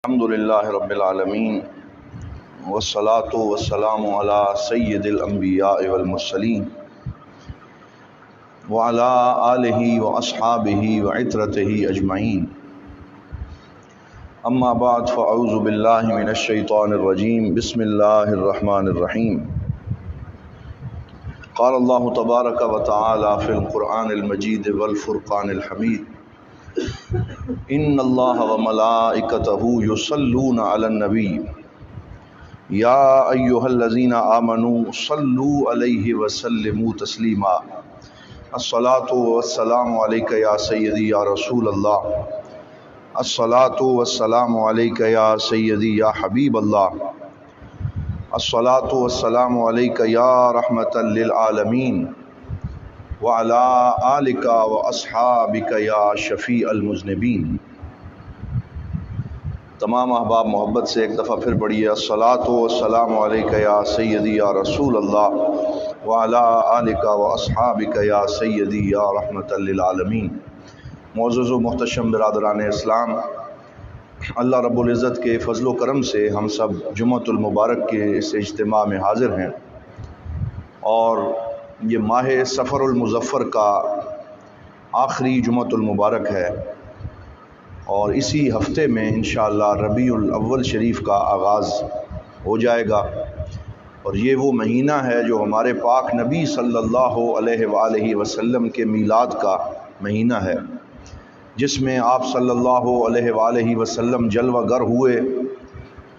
الحمد للہ رب العالمین والصلاة والسلام علی سید الانبیاء والمرسلین وعلی آلہ واصحابہ وعترتہ اجمعین اما بعد فاعوذ باللہ من الشیطان الرجیم بسم اللہ الرحمن الرحیم قال اللہ تبارک وتعالی فی القرآن المجید والفرقان الحمید ان اللہ وملائکتہ یصلون علی النبی یا ایہا الذین آمنوا صلوا علیہ وسلموا تسلیما الصلاۃ والسلام علیک یا سیدی یا رسول اللہ الصلاۃ والسلام علیک یا سیدی یا حبیب اللہ الصلاۃ والسلام علیک یا رحمۃ للعالمین وعلی آلک واصحابک یا شفیع المذنبین۔ تمام احباب محبت سے ایک دفعہ پھر پڑھیے الصلاۃ والسلام علیک یا سیدی یا رسول اللہ وعلی آلک واصحابک یا سیدی یا رحمۃ للعالمین۔ معزز و محتشم برادران اسلام، اللہ رب العزت کے فضل و کرم سے ہم سب جمعۃ المبارک کے اس اجتماع میں حاضر ہیں، اور یہ ماہ سفر المظفر کا آخری جمعۃ المبارک ہے، اور اسی ہفتے میں انشاءاللہ ربیع الاول شریف کا آغاز ہو جائے گا، اور یہ وہ مہینہ ہے جو ہمارے پاک نبی صلی اللہ علیہ وآلہ وسلم کے میلاد کا مہینہ ہے، جس میں آپ صلی اللہ علیہ وآلہ وسلم جلوہ گر ہوئے،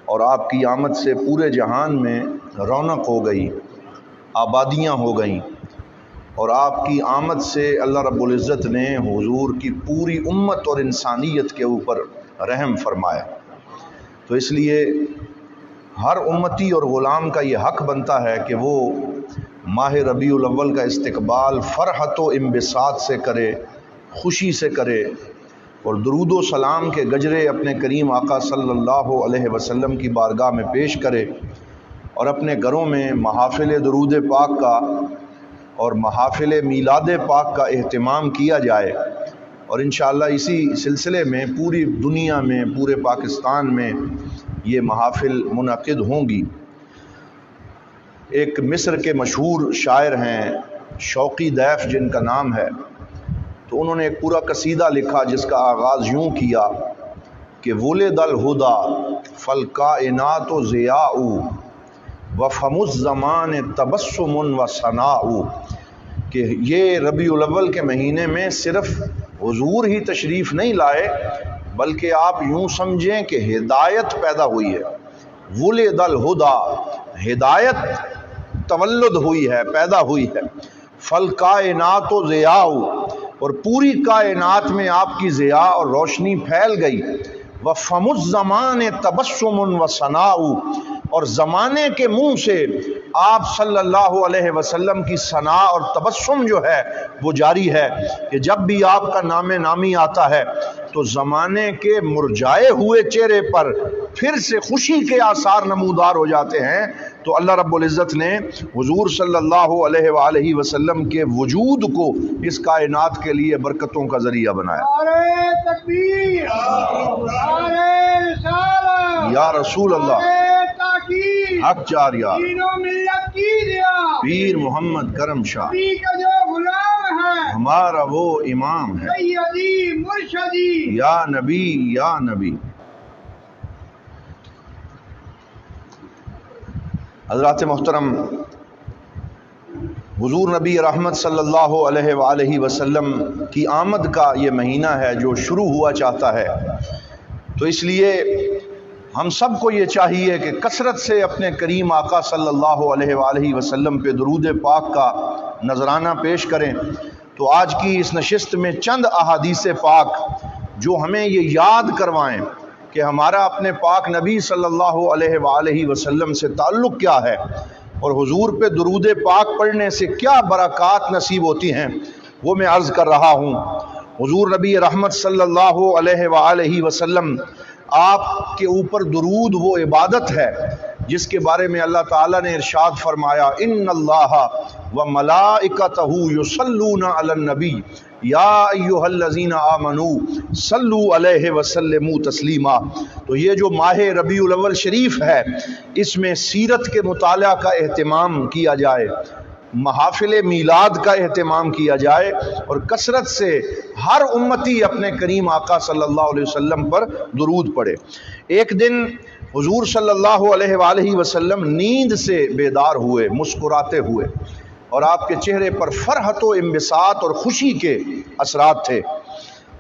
اور آپ کی آمد سے پورے جہان میں رونق ہو گئی، آبادیاں ہو گئیں، اور آپ کی آمد سے اللہ رب العزت نے حضور کی پوری امت اور انسانیت کے اوپر رحم فرمایا۔ تو اس لیے ہر امتی اور غلام کا یہ حق بنتا ہے کہ وہ ماہ ربیع الاول کا استقبال فرحت و انبساط سے کرے، خوشی سے کرے، اور درود و سلام کے گجرے اپنے کریم آقا صلی اللہ علیہ وسلم کی بارگاہ میں پیش کرے، اور اپنے گھروں میں محافل درود پاک کا اور محافل میلاد پاک کا اہتمام کیا جائے، اور انشاءاللہ اسی سلسلے میں پوری دنیا میں، پورے پاکستان میں یہ محافل منعقد ہوں گی۔ ایک مصر کے مشہور شاعر ہیں شوقی ضیف جن کا نام ہے، تو انہوں نے ایک پورا قصیدہ لکھا جس کا آغاز یوں کیا کہ ولد الہدی فالکائنات ضیاء وفم الزمان تبسم و ثناء، کہ یہ ربیع الاول کے مہینے میں صرف حضور ہی تشریف نہیں لائے، بلکہ آپ یوں سمجھیں کہ ہدایت پیدا ہوئی ہے۔ ولد الہدی، ہدایت تولد ہوئی ہے، پیدا ہوئی ہے۔ فالکائنات ضیاء، اور پوری کائنات میں آپ کی ضیاء اور روشنی پھیل گئی۔ وفم الزمان تبسم و ثناء، اور زمانے کے منہ سے آپ صلی اللہ علیہ وسلم کی ثنا اور تبسم جو ہے وہ جاری ہے، کہ جب بھی آپ کا نام نامی آتا ہے تو زمانے کے مرجھائے ہوئے چہرے پر پھر سے خوشی کے آثار نمودار ہو جاتے ہیں۔ تو اللہ رب العزت نے حضور صلی اللہ علیہ وآلہ وسلم کے وجود کو اس کائنات کے لیے برکتوں کا ذریعہ بنایا۔ نعرہ تکبیر، نعرہ رسالت، یا رسول اللہ، حق جاریہ، دین و ملت کی دیا، پیر محمد کرم شاہ، نبی کا جو غلام ہے، ہمارا وہ امام ہے، سیدی مرشدی، یا نبی یا نبی۔ حضرات محترم، حضور نبی رحمت صلی اللہ علیہ وآلہ وسلم کی آمد کا یہ مہینہ ہے جو شروع ہوا چاہتا ہے، تو اس لیے ہم سب کو یہ چاہیے کہ کثرت سے اپنے کریم آقا صلی اللہ علیہ وآلہ وسلم پہ درود پاک کا نذرانہ پیش کریں۔ تو آج کی اس نشست میں چند احادیث پاک جو ہمیں یہ یاد کروائیں کہ ہمارا اپنے پاک نبی صلی اللہ علیہ وآلہ وسلم سے تعلق کیا ہے، اور حضور پہ درود پاک پڑھنے سے کیا برکات نصیب ہوتی ہیں، وہ میں عرض کر رہا ہوں۔ حضور نبی رحمت صلی اللہ علیہ وآلہ وسلم، آپ کے اوپر درود وہ عبادت ہے جس کے بارے میں اللہ تعالیٰ نے ارشاد فرمایا، ان اللہ وملائکتہ یصلون علی النبی، یا ایھا الذین آمنوا صلوا علیہ وسلموا تسلیما۔ تو یہ جو ماہ ربیع الاول شریف ہے، اس میں سیرت کے مطالعہ کا اہتمام کیا جائے، محافل میلاد کا اہتمام کیا جائے، اور کثرت سے ہر امتی اپنے کریم آقا صلی اللہ علیہ وسلم پر درود پڑھے۔ ایک دن حضور صلی اللہ علیہ وآلہ وسلم نیند سے بیدار ہوئے، مسکراتے ہوئے، اور آپ کے چہرے پر فرحت و انبساط اور خوشی کے اثرات تھے۔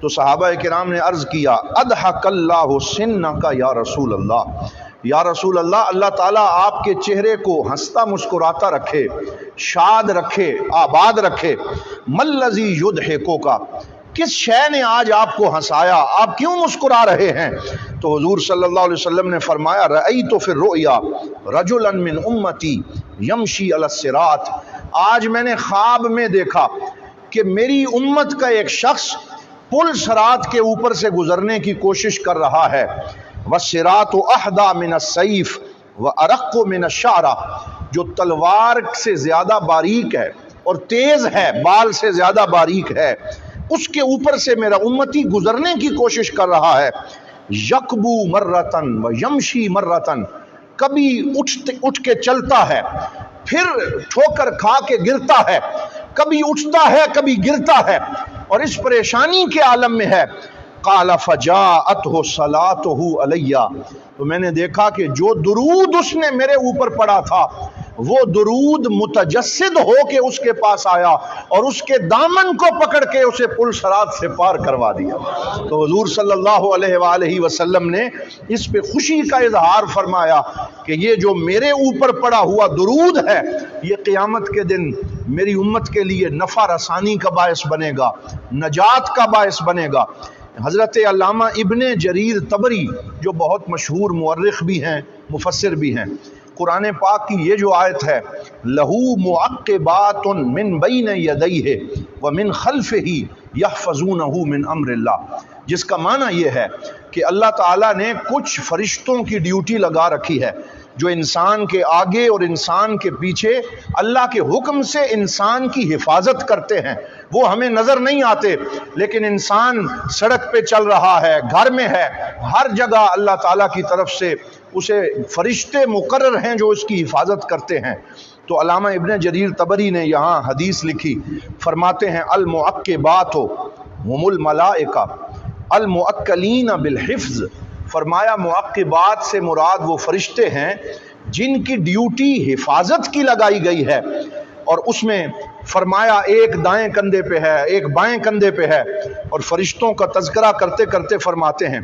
تو صحابہ کرام نے عرض کیا اضحک اللہ سنک یا رسول اللہ، یا رسول اللہ، اللہ تعالیٰ آپ کے چہرے کو ہنستا مسکراتا رکھے، شاد رکھے، آباد رکھے۔ ملذی یضحکک، کس شے نے آج آپ کو ہنسایا، آپ کیوں مسکرا رہے ہیں؟ تو حضور صلی اللہ علیہ وسلم نے فرمایا رأیت فی الرؤیا رجلا من امتی یمشی علی الصراط، آج میں نے خواب میں دیکھا کہ میری امت کا ایک شخص پل صراط کے اوپر سے گزرنے کی کوشش کر رہا ہے۔ والصراط احدی من السیف وارق من الشعرہ، جو تلوار سے زیادہ باریک ہے اور تیز ہے، بال سے زیادہ باریک ہے، اس کے اوپر سے میرا امتی گزرنے کی کوشش کر رہا ہے۔ یکبو مرتن و یمشی مرتن، کبھی اٹھ کے چلتا ہے، پھر ٹھوکر کھا کے گرتا ہے، کبھی اٹھتا ہے کبھی گرتا ہے، اور اس پریشانی کے عالم میں ہے۔ قال فجاءته صلاته علیہ، تو میں نے دیکھا کہ جو درود اس نے میرے اوپر پڑھا تھا، وہ درود متجسد ہو کے اس کے پاس آیا اور اس کے دامن کو پکڑ کے اسے پل صراط سے پار کروا دیا۔ تو حضور صلی اللہ علیہ وآلہ وسلم نے اس پہ خوشی کا اظہار فرمایا کہ یہ جو میرے اوپر پڑا ہوا درود ہے، یہ قیامت کے دن میری امت کے لیے نفع رسانی کا باعث بنے گا، نجات کا باعث بنے گا۔ حضرت علامہ ابن جریر طبری جو بہت مشہور مورخ بھی ہیں، مفسر بھی ہیں، قرآن پاک کی یہ جو آیت ہے لہو معقبات من بین یدیہ ومن خلفہ یحفظونہ من امر اللہ، جس کا معنی یہ ہے کہ اللہ تعالیٰ نے کچھ فرشتوں کی ڈیوٹی لگا رکھی ہے جو انسان کے آگے اور انسان کے پیچھے اللہ کے حکم سے انسان کی حفاظت کرتے ہیں۔ وہ ہمیں نظر نہیں آتے، لیکن انسان سڑک پہ چل رہا ہے، گھر میں ہے، ہر جگہ اللہ تعالیٰ کی طرف سے اسے فرشتے مقرر ہیں جو اس کی حفاظت کرتے ہیں۔ تو علامہ ابن جریر طبری نے یہاں حدیث لکھی، فرماتے ہیں المعقبات ہم الملائکہ المؤکلین بالحفظ، فرمایا معقبات سے مراد وہ فرشتے ہیں جن کی ڈیوٹی حفاظت کی لگائی گئی ہے، اور اس میں فرمایا ایک دائیں کندھے پہ ہے، ایک بائیں کندھے پہ ہے، اور فرشتوں کا تذکرہ کرتے کرتے فرماتے ہیں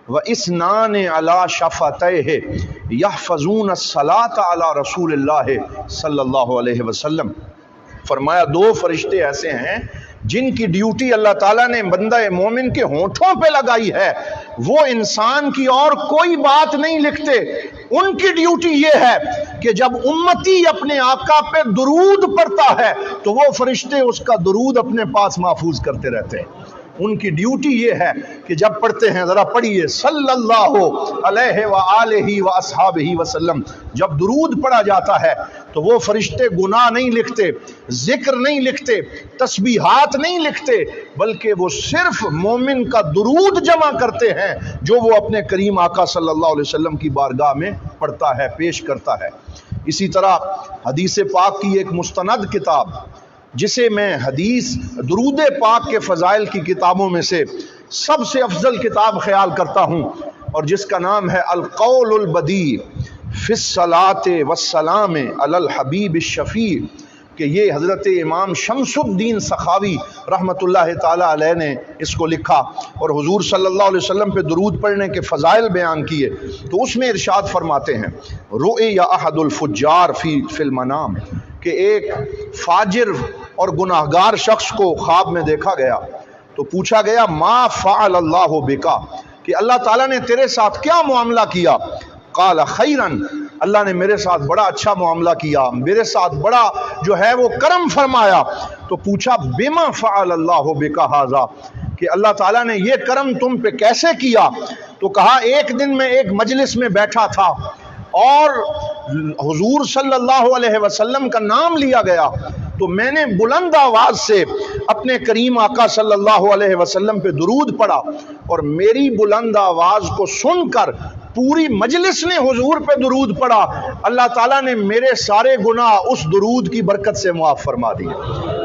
وَإِسْنَانِ عَلَى شَفَتَيْهِ يَحْفَظُونَ الصَّلَاةَ عَلَى رسول اللہ صلی اللہ علیہ وسلم، فرمایا دو فرشتے ایسے ہیں جن کی ڈیوٹی اللہ تعالیٰ نے بندہ مومن کے ہونٹوں پہ لگائی ہے، وہ انسان کی اور کوئی بات نہیں لکھتے، ان کی ڈیوٹی یہ ہے کہ جب امتی اپنے آقا پہ درود پڑھتا ہے تو وہ فرشتے اس کا درود اپنے پاس محفوظ کرتے رہتے ہیں۔ ان کی ڈیوٹی یہ ہے کہ جب پڑھتے ہیں، ذرا پڑھیے صلی اللہ علیہ وآلہ واصحابہ وسلم، جب درود پڑھا جاتا ہے تو وہ فرشتے گناہ نہیں لکھتے، ذکر نہیں لکھتے، تسبیحات نہیں لکھتے، بلکہ وہ صرف مومن کا درود جمع کرتے ہیں جو وہ اپنے کریم آقا صلی اللہ علیہ وسلم کی بارگاہ میں پڑھتا ہے، پیش کرتا ہے۔ اسی طرح حدیث پاک کی ایک مستند کتاب جسے میں حدیث درود پاک کے فضائل کی کتابوں میں سے سب سے افضل کتاب خیال کرتا ہوں، اور جس کا نام ہے القول البدیع فی الصلاۃ والسلام علی الحبیب الشفیع، کہ یہ حضرت امام شمس الدین سخاوی رحمۃ اللہ تعالی علیہ نے اس کو لکھا اور حضور صلی اللہ علیہ وسلم پہ درود پڑھنے کے فضائل بیان کیے۔ تو اس میں ارشاد فرماتے ہیں رؤی احد الفجار فی المنام، کہ ایک فاجر اور گناہگار شخص کو خواب میں دیکھا گیا، تو پوچھا گیا ما فعل اللہ بکا، کہ اللہ تعالیٰ نے تیرے ساتھ کیا معاملہ کیا؟ قال خیرن، اللہ نے میرے ساتھ بڑا اچھا معاملہ کیا، میرے ساتھ بڑا جو ہے وہ کرم فرمایا۔ تو پوچھا بما فعل اللہ بکا ھذا، کہ اللہ تعالیٰ نے یہ کرم تم پہ کیسے کیا؟ تو کہا ایک دن میں ایک مجلس میں بیٹھا تھا اور حضور صلی اللہ علیہ وسلم کا نام لیا گیا، تو میں نے بلند آواز سے اپنے کریم آقا صلی اللہ علیہ وسلم پہ درود پڑھا اور میری بلند آواز کو سن کر پوری مجلس نے حضور پہ درود پڑھا، اللہ تعالیٰ نے میرے سارے گناہ اس درود کی برکت سے معاف فرما دیے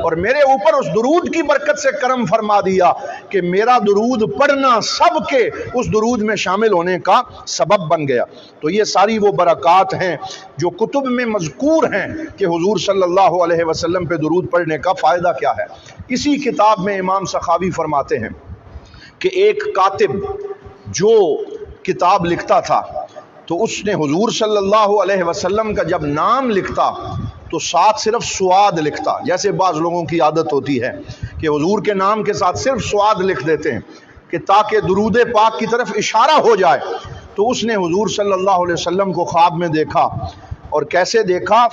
اور میرے اوپر اس درود کی برکت سے کرم فرما دیا کہ میرا درود پڑھنا سب کے اس درود میں شامل ہونے کا سبب بن گیا۔ تو یہ ساری وہ برکات ہیں جو کتب میں مذکور ہیں کہ حضور صلی اللہ علیہ وسلم پہ درود پڑھنے کا فائدہ کیا ہے۔ اسی کتاب میں امام سخاوی فرماتے ہیں کہ ایک کاتب جو کتاب لکھتا تھا تو اس نے حضور صلی اللہ علیہ وسلم کا جب نام لکھتا تو ساتھ صرف سواد لکھتا، جیسے بعض لوگوں کی عادت ہوتی ہے کہ حضور کے نام کے ساتھ صرف سواد لکھ دیتے ہیں کہ تاکہ درود پاک کی طرف اشارہ ہو جائے۔ تو اس نے حضور صلی اللہ علیہ وسلم کو خواب میں دیکھا، اور کیسے دیکھا؟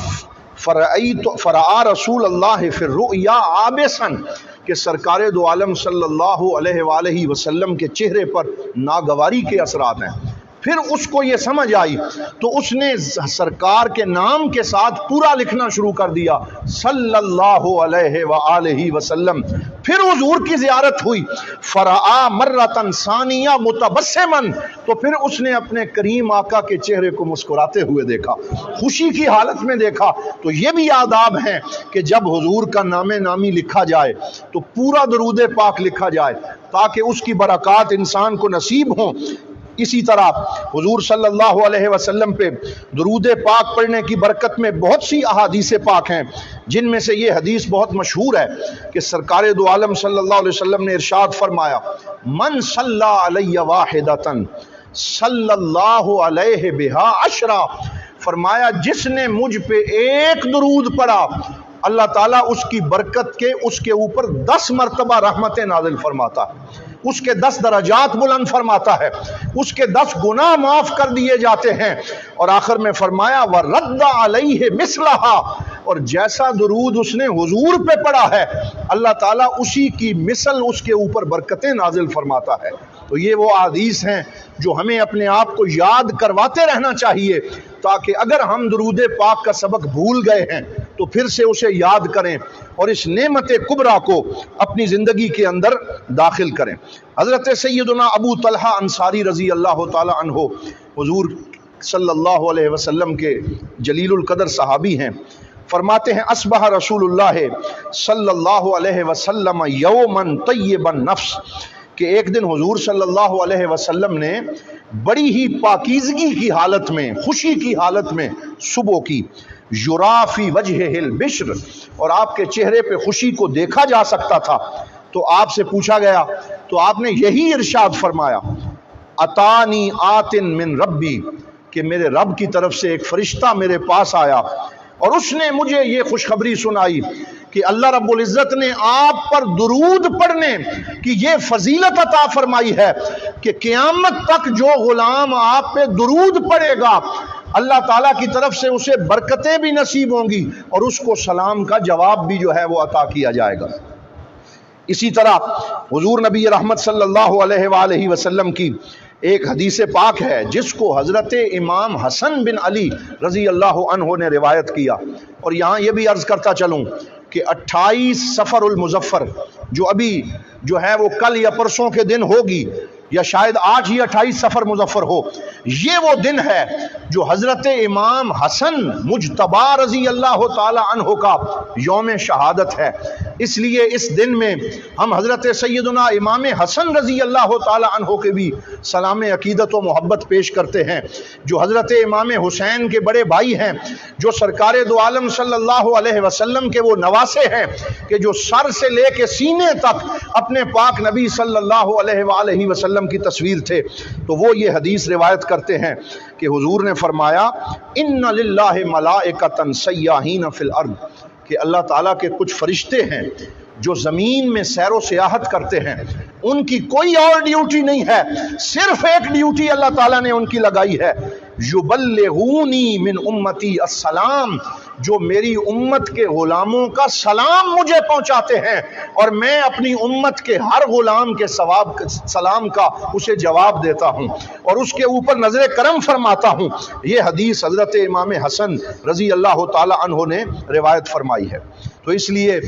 فرآ رسول اللہ فی الرؤیا عابسا، کہ سرکار دو عالم صلی اللہ علیہ وآلہ وسلم کے چہرے پر ناگواری کے اثرات ہیں۔ پھر اس کو یہ سمجھ آئی تو اس نے سرکار کے نام کے ساتھ پورا لکھنا شروع کر دیا صلی اللہ علیہ وآلہ وسلم۔ پھر حضور کی زیارت ہوئی، فرآ مرۃ ثانیہ متبسما، تو پھر اس نے اپنے کریم آقا کے چہرے کو مسکراتے ہوئے دیکھا، خوشی کی حالت میں دیکھا۔ تو یہ بھی آداب ہیں کہ جب حضور کا نام نامی لکھا جائے تو پورا درود پاک لکھا جائے تاکہ اس کی برکات انسان کو نصیب ہوں۔ اسی طرح حضور صلی اللہ علیہ وسلم پہ درود پاک پڑھنے کی برکت میں بہت سی احادیث پاک ہیں، جن میں سے یہ حدیث بہت مشہور ہے کہ سرکار دو عالم صلی اللہ علیہ وسلم نے ارشاد فرمایا، من صلی علی واحدۃ صلی اللہ علیہ بہا عشرا، فرمایا جس نے مجھ پہ ایک درود پڑھا اللہ تعالیٰ اس کی برکت کے اس کے اوپر 10 مرتبہ رحمتیں نازل فرماتا ہے، اس کے 10 درجات بلند فرماتا ہے، اس کے 10 گناہ معاف کر دیے جاتے ہیں۔ اور آخر میں فرمایا وَرَدَّ عَلَيْهِ مِثْلَهَا، اور جیسا درود اس نے حضور پہ پڑھا ہے اللہ تعالیٰ اسی کی مثل اس کے اوپر برکتیں نازل فرماتا ہے۔ تو یہ وہ احادیث ہیں جو ہمیں اپنے آپ کو یاد کرواتے رہنا چاہیے تاکہ اگر ہم درود پاک کا سبق بھول گئے ہیں تو پھر سے اسے یاد کریں اور اس نعمت کبریٰ کو اپنی زندگی کے اندر داخل کریں۔ حضرت سیدنا ابو طلحہ انصاری رضی اللہ تعالی عنہ حضور صلی اللہ علیہ وسلم کے جلیل القدر صحابی ہیں، فرماتے ہیں اصبح رسول اللہ صلی اللہ علیہ وسلم یوما طیب النفس، کہ ایک دن حضور صلی اللہ علیہ وسلم نے بڑی ہی پاکیزگی کی حالت میں، خوشی کی حالت میں صبح کی، یرا فی وجہہ البشر، اور آپ کے چہرے پہ خوشی کو دیکھا جا سکتا تھا۔ تو آپ سے پوچھا گیا تو آپ نے یہی ارشاد فرمایا اتانی آت من ربی، کہ میرے رب کی طرف سے ایک فرشتہ میرے پاس آیا اور اس نے مجھے یہ خوشخبری سنائی کہ اللہ رب العزت نے آپ پر درود پڑھنے کی یہ فضیلت عطا فرمائی ہے کہ قیامت تک جو غلام آپ پہ درود پڑھے گا اللہ تعالیٰ کی طرف سے اسے برکتیں بھی نصیب ہوں گی اور اس کو سلام کا جواب بھی جو ہے وہ عطا کیا جائے گا۔ اسی طرح حضور نبی رحمت صلی اللہ علیہ وآلہ وسلم کی ایک حدیث پاک ہے جس کو حضرت امام حسن بن علی رضی اللہ عنہ نے روایت کیا، اور یہاں یہ بھی عرض کرتا چلوں کہ 28 صفر المظفر جو ابھی جو ہے وہ کل یا پرسوں کے دن ہوگی یا شاید آج ہی 28 صفر مظفر ہو، یہ وہ دن ہے جو حضرت امام حسن مجتبی رضی اللہ تعالی عنہ کا یوم شہادت ہے۔ اس لیے اس دن میں ہم حضرت سیدنا امام حسن رضی اللہ تعالی عنہ کے بھی سلام عقیدت و محبت پیش کرتے ہیں، جو حضرت امام حسین کے بڑے بھائی ہیں، جو سرکار دو عالم صلی اللہ علیہ وسلم کے وہ نواسے ہیں کہ جو سر سے لے کے سینے تک اپنے پاک نبی صلی اللہ علیہ وآلہ وسلم کی تصویر تھے۔ تو وہ یہ حدیث روایت کرتے ہیں کہ حضور نے فرمایا ان للہ ملائکۃ سیاحین فی الارض، کہ اللہ تعالیٰ کے کچھ فرشتے ہیں جو زمین میں سیر و سیاحت کرتے ہیں، ان کی کوئی اور ڈیوٹی نہیں ہے، صرف ایک ڈیوٹی اللہ تعالیٰ نے ان کی لگائی ہے، یبلغونی من امتی السلام، جو میری امت کے غلاموں کا سلام مجھے پہنچاتے ہیں اور میں اپنی امت کے ہر غلام کے سلام کا اسے جواب دیتا ہوں اور اس کے اوپر نظر کرم فرماتا ہوں۔ یہ حدیث حضرت امام حسن رضی اللہ تعالی عنہ نے روایت فرمائی ہے۔ تو اس لیے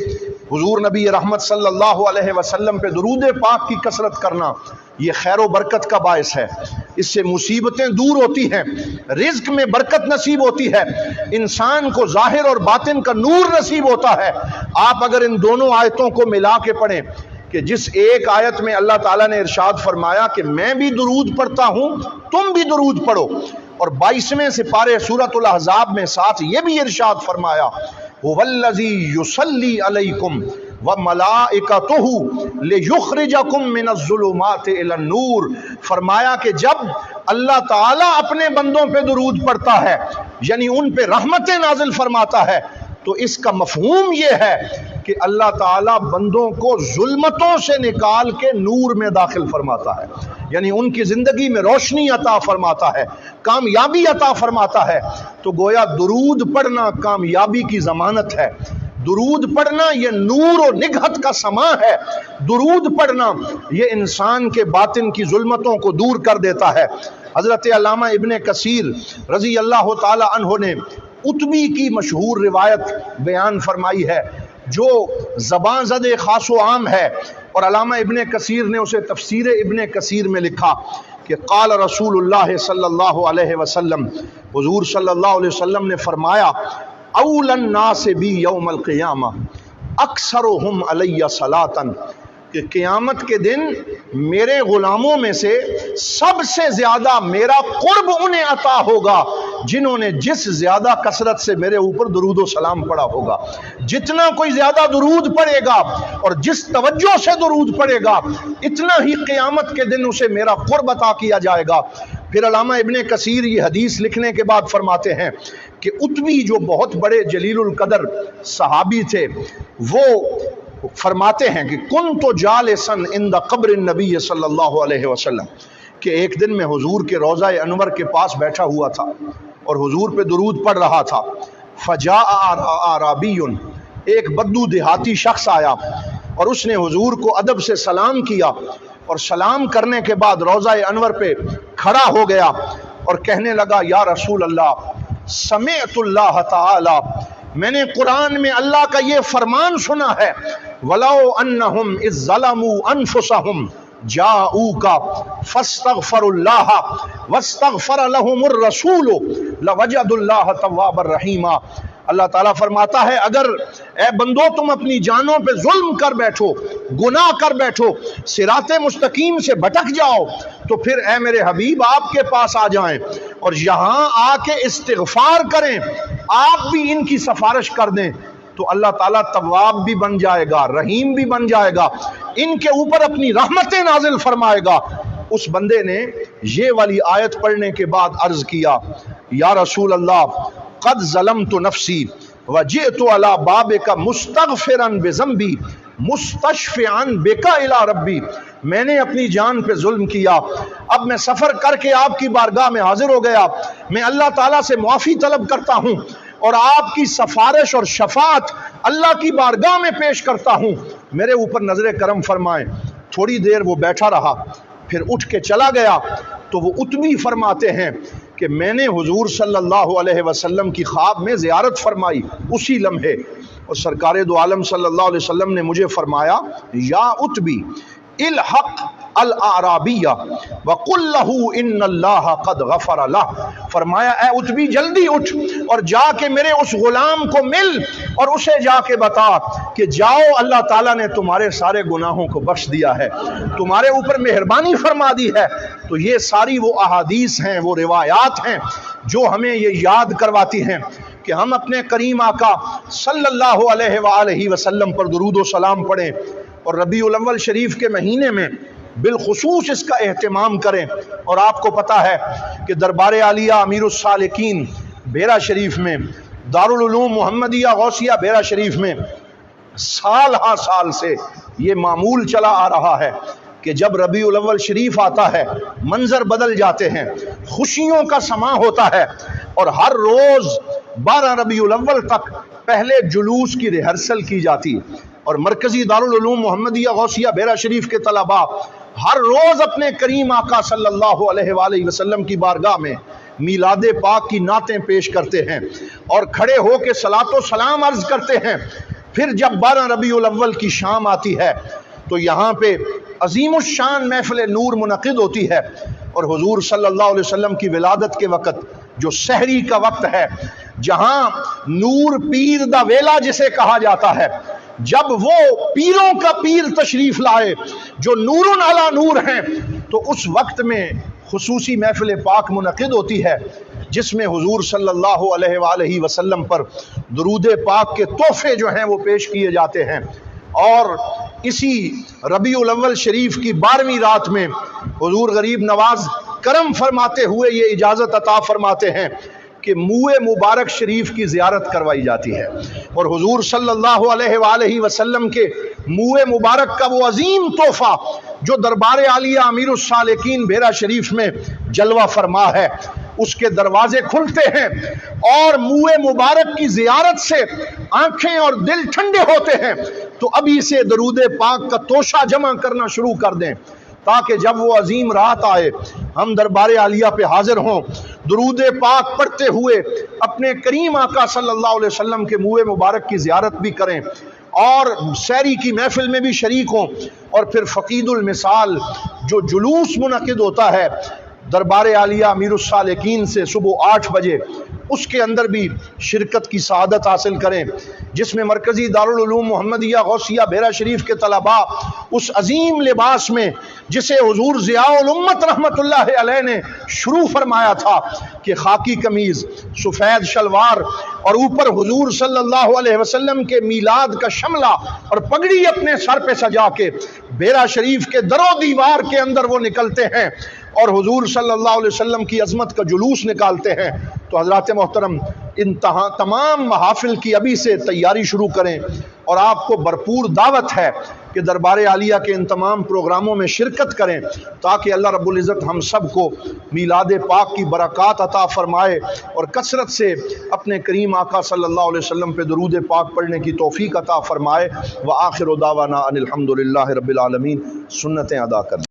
حضور نبی رحمت صلی اللہ علیہ وسلم پہ درود پاک کی کثرت کرنا یہ خیر و برکت کا باعث ہے، اس سے مصیبتیں دور ہوتی ہیں، رزق میں برکت نصیب ہوتی ہے، انسان کو ظاہر اور باطن کا نور نصیب ہوتا ہے۔ آپ اگر ان دونوں آیتوں کو ملا کے پڑھیں کہ جس ایک آیت میں اللہ تعالیٰ نے ارشاد فرمایا کہ میں بھی درود پڑھتا ہوں تم بھی درود پڑھو، اور 22ویں سپارے سورۃ الاحزاب میں ساتھ یہ بھی ارشاد فرمایا هو الذی یصلی علیکم وملائکتہ لیخرجکم من الظلمات الی النور، فرمایا کہ جب اللہ تعالیٰ اپنے بندوں پہ درود پڑھتا ہے یعنی ان پہ رحمتیں نازل فرماتا ہے، تو اس کا مفہوم یہ ہے کہ اللہ تعالیٰ بندوں کو ظلمتوں سے نکال کے نور میں داخل فرماتا ہے، یعنی ان کی زندگی میں روشنی عطا فرماتا ہے، کامیابی عطا فرماتا ہے۔ تو گویا درود پڑھنا کامیابی کی ضمانت ہے، درود پڑھنا یہ نور و نگہت کا سما ہے، درود پڑھنا یہ انسان کے باطن کی ظلمتوں کو دور کر دیتا ہے۔ حضرت علامہ ابن کثیر رضی اللہ تعالی عنہ نے اتبی کی مشہور روایت بیان فرمائی ہے جو زبان زد خاص و عام ہے، اور علامہ ابن کثیر نے اسے تفسیر ابن کثیر میں لکھا کہ قال رسول اللہ صلی اللہ علیہ وسلم، حضور صلی اللہ علیہ وسلم نے فرمایا اول الناس بی یوم القیامہ اکثرہم علی صلاۃ، کہ قیامت کے دن میرے غلاموں میں سے سب سے زیادہ میرا قرب انہیں عطا ہوگا جنہوں نے جس زیادہ کثرت سے میرے اوپر درود و سلام پڑھا ہوگا۔ جتنا کوئی زیادہ درود پڑھے گا اور جس توجہ سے درود پڑھے گا اتنا ہی قیامت کے دن اسے میرا قرب عطا کیا جائے گا۔ پھر علامہ ابن کثیر یہ حدیث لکھنے کے بعد فرماتے ہیں کہ اتبی جو بہت بڑے جلیل القدر صحابی تھے، وہ فرماتے ہیں کہ کنت جالسا عند قبر النبی صلی اللہ علیہ وسلم، کہ ایک دن میں حضور کے روضہ انور کے پاس بیٹھا ہوا تھا اور حضور پہ درود پڑھ رہا تھا۔ فجاء اعرابی، ایک بدو دیہاتی شخص آیا اور اس نے حضور کو ادب سے سلام کیا، اور سلام کرنے کے بعد روضہ انور پہ کھڑا ہو گیا اور کہنے لگا یا رسول اللہ سمعت اللہ تعالی، میں نے قرآن میں اللہ کا یہ فرمان سنا ہے وَلَوْ أَنَّهُمْ إِذْ ظَلَمُوا أَنفُسَهُمْ جَاءُوكَ فَاسْتَغْفَرُوا اللَّهَ وَاسْتَغْفَرَ لَهُمُ الرَّسُولُ لَوَجَدُوا اللَّهَ تَوَّابًا رَحِيمًا۔ اللہ تعالیٰ فرماتا ہے اگر اے بندو تم اپنی جانوں پہ ظلم کر بیٹھو، گناہ کر بیٹھو، صراط مستقیم سے بھٹک جاؤ، تو پھر اے میرے حبیب آپ کے پاس آ جائیں اور یہاں آ کے استغفار کریں، آپ بھی ان کی سفارش کر دیں، تو اللہ تعالیٰ تواب بھی بن جائے گا، رحیم بھی بن جائے گا، ان کے اوپر اپنی رحمتیں نازل فرمائے گا۔ اس بندے نے یہ والی آیت پڑھنے کے بعد عرض کیا یا رسول اللہ قد ظلمت نفسی وجئت علی بابک مستغفرا بذنبی مستشفعا بک الی ربی، میں نے اپنی جان پہ ظلم کیا، اب میں سفر کر کے آپ کی بارگاہ میں حاضر ہو گیا، میں اللہ تعالیٰ سے معافی طلب کرتا ہوں اور آپ کی سفارش اور شفاعت اللہ کی بارگاہ میں پیش کرتا ہوں، میرے اوپر نظر کرم فرمائیں۔ تھوڑی دیر وہ بیٹھا رہا، پھر اٹھ کے چلا گیا، تو وہ اتبی فرماتے ہیں کہ میں نے حضور صلی اللہ علیہ وسلم کی خواب میں زیارت فرمائی اسی لمحے، اور سرکار دو عالم صلی اللہ علیہ وسلم نے مجھے فرمایا یا اتبی الحق الاعرابیہ وقل لہ ان اللہ قد غفر لہ، فرمایا اے اتبی جلدی اٹھ اور جا کے میرے اس غلام کو مل اور اسے جا کے بتا کہ جاؤ اللہ تعالیٰ نے تمہارے سارے گناہوں کو بخش دیا ہے، تمہارے اوپر مہربانی فرما دی ہے۔ تو یہ ساری وہ احادیث ہیں، وہ روایات ہیں جو ہمیں یہ یاد کرواتی ہیں کہ ہم اپنے کریم آقا صلی اللہ علیہ وآلہ وسلم پر درود و سلام پڑھیں، اور ربیع الاول شریف کے مہینے میں بالخصوص اس کا اہتمام کریں۔ اور آپ کو پتہ ہے کہ دربار عالیہ امیر السالکین بیرا شریف میں، دارالعلوم محمدیہ غوثیہ بیرا شریف میں سال ہاں سال سے یہ معمول چلا آ رہا ہے کہ جب ربیع الاول شریف آتا ہے منظر بدل جاتے ہیں، خوشیوں کا سما ہوتا ہے، اور ہر روز 12 ربیع الاول تک پہلے جلوس کی ریہرسل کی جاتی ہے، اور مرکزی دارالعلوم محمدیہ غوثیہ بیرا شریف کے طلباء ہر روز اپنے کریم آقا صلی اللہ علیہ وآلہ وسلم کی بارگاہ میں میلاد پاک کی نعتیں پیش کرتے ہیں اور کھڑے ہو کے صلاۃ و سلام عرض کرتے ہیں۔ پھر جب 12 ربیع الاول کی شام آتی ہے تو یہاں پہ عظیم الشان محفل نور منعقد ہوتی ہے، اور حضور صلی اللہ علیہ وسلم کی ولادت کے وقت جو سحری کا وقت ہے، جہاں نور پیر دا ویلا جسے کہا جاتا ہے، جب وہ پیروں کا پیر تشریف لائے جو نور علی نور ہیں، تو اس وقت میں خصوصی محفل پاک منعقد ہوتی ہے جس میں حضور صلی اللہ علیہ وآلہ وسلم پر درود پاک کے تحفے جو ہیں وہ پیش کیے جاتے ہیں۔ اور اسی ربیع الاول شریف کی 12ویں رات میں حضور غریب نواز کرم فرماتے ہوئے یہ اجازت عطا فرماتے ہیں کہ منہ مبارک شریف کی زیارت کروائی جاتی ہے، اور حضور صلی اللہ علیہ وآلہ وسلم کے منہ مبارک کا وہ عظیم تحفہ جو دربار عالیہ امیر السالکین بھیرا شریف میں جلوہ فرما ہے، اس کے دروازے کھلتے ہیں اور منہ مبارک کی زیارت سے آنکھیں اور دل ٹھنڈے ہوتے ہیں۔ تو ابھی سے درود پاک کا توشہ جمع کرنا شروع کر دیں تاکہ جب وہ عظیم رات آئے ہم دربار عالیہ پہ حاضر ہوں، درود پاک پڑھتے ہوئے اپنے کریم آقا صلی اللہ علیہ وسلم کے منہ مبارک کی زیارت بھی کریں اور سحری کی محفل میں بھی شریک ہوں، اور پھر فقید المثال جو جلوس منعقد ہوتا ہے دربار عالیہ امیر السالکین سے صبح 8 بجے، اس کے اندر بھی شرکت کی سعادت حاصل کریں، جس میں مرکزی دارالعلوم محمدیہ غوثیہ بھیرا شریف کے طلباء اس عظیم لباس میں جسے حضور ضیاء الامت رحمت اللہ علیہ نے شروع فرمایا تھا کہ خاکی قمیض، سفید شلوار اور اوپر حضور صلی اللہ علیہ وسلم کے میلاد کا شملہ اور پگڑی اپنے سر پہ سجا کے بھیرا شریف کے در و دیوار کے اندر وہ نکلتے ہیں اور حضور صلی اللہ علیہ وسلم کی عظمت کا جلوس نکالتے ہیں۔ تو حضرات محترم تمام محافل کی ابھی سے تیاری شروع کریں، اور آپ کو بھرپور دعوت ہے کہ دربار عالیہ کے ان تمام پروگراموں میں شرکت کریں تاکہ اللہ رب العزت ہم سب کو میلاد پاک کی برکات عطا فرمائے اور کثرت سے اپنے کریم آقا صلی اللہ علیہ وسلم پہ درود پاک پڑھنے کی توفیق عطا فرمائے۔ وآخر دعوانا ان الحمد للہ رب العالمین۔ سنتیں ادا کریں۔